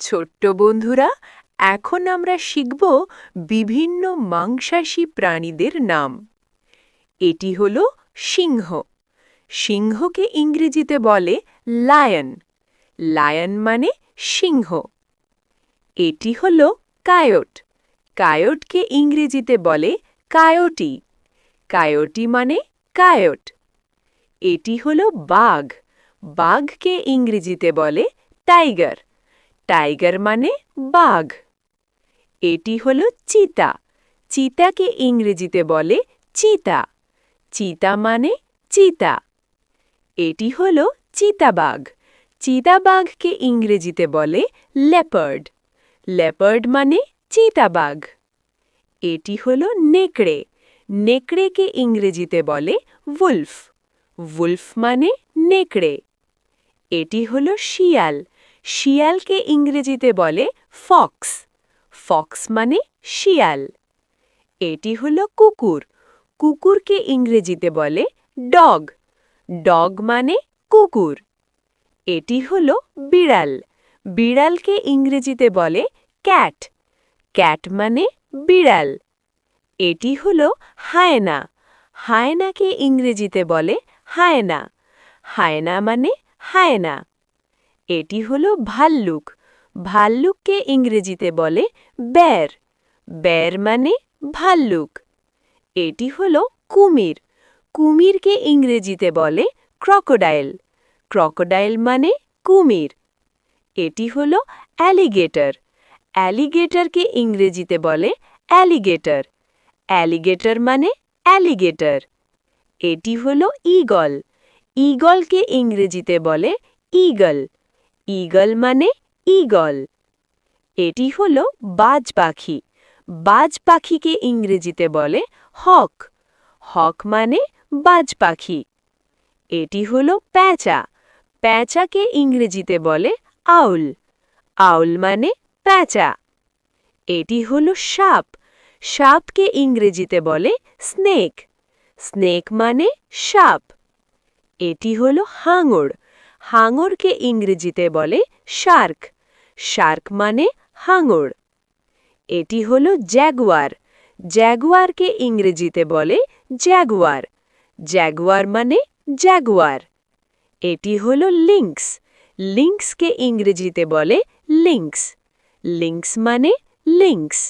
ছোট্ট বন্ধুরা, এখন আমরা শিখব বিভিন্ন মাংসাশী প্রাণীদের নাম। এটি হলো সিংহ। সিংহকে ইংরেজিতে বলে লায়ন। লায়ন মানে সিংহ। এটি হলো কায়োট। কায়োটকে ইংরেজিতে বলে কায়োটি। কায়োটি মানে কায়োট। এটি হলো বাঘ। বাঘকে ইংরেজিতে বলে টাইগার। টাইগার মানে বাঘ। এটি হলো চিতা। চিতাকে ইংরেজিতে বলে চিতা। চিতা মানে চিতা। এটি হলো চিতাবাঘ। চিতাবাঘকে ইংরেজিতে বলে লেপার্ড। লেপার্ড মানে চিতাবাঘ। এটি হলো নেকড়ে। নেকড়েকে ইংরেজিতে বলে উলফ। উলফ মানে নেকড়ে। এটি হলো শিয়াল। শিয়ালকে ইংরেজিতে বলে ফক্স। ফক্স মানে শিয়াল। এটি হলো কুকুর। কুকুরকে ইংরেজিতে বলে ডগ। ডগ মানে কুকুর। এটি হলো বিড়াল। বিড়ালকে ইংরেজিতে বলে ক্যাট। ক্যাট মানে বিড়াল। এটি হলো হায়না। হায়নাকে ইংরেজিতে বলে হায়না। হায়না মানে হায়না। এটি হলো ভাল্লুক। ভাল্লুককে ইংরেজিতে বলে বেয়ার। বেয়ার মানে ভাল্লুক। এটি হলো কুমির। কুমিরকে ইংরেজিতে বলে ক্রকোডাইল। ক্রকোডাইল মানে কুমির। এটি হলো অ্যালিগেটর। অ্যালিগেটরকে ইংরেজিতে বলে অ্যালিগেটর। অ্যালিগেটর মানে অ্যালিগেটর। এটি হলো ঈগল। ঈগলকে ইংরেজিতে বলে ঈগল। ঈগল মানে ঈগল। এটি হলো বাজ পাখি। বাজ পাখিকে ইংরেজিতে বলে হক। হক মানে বাজ পাখি। এটি হলো প্যাঁচা। প্যাঁচাকে ইংরেজিতে বলে আউল। আউল মানে প্যাঁচা। এটি হলো সাপ। সাপকে ইংরেজিতে বলে স্নেক। স্নেক মানে সাপ। এটি হলো হাঙর। হাঙরকে ইংরেজিতে বলে শার্ক। শার্ক মানে হাঙর। এটি হলো জ্যাগুয়ার। জ্যাগুয়ারকে ইংরেজিতে বলে জ্যাগুয়ার। জ্যাগুয়ার মানে জ্যাগুয়ার। এটি হলো লিংক্স। লিংক্সকে ইংরেজিতে বলে লিংক্স। লিংক্স মানে লিংক্স।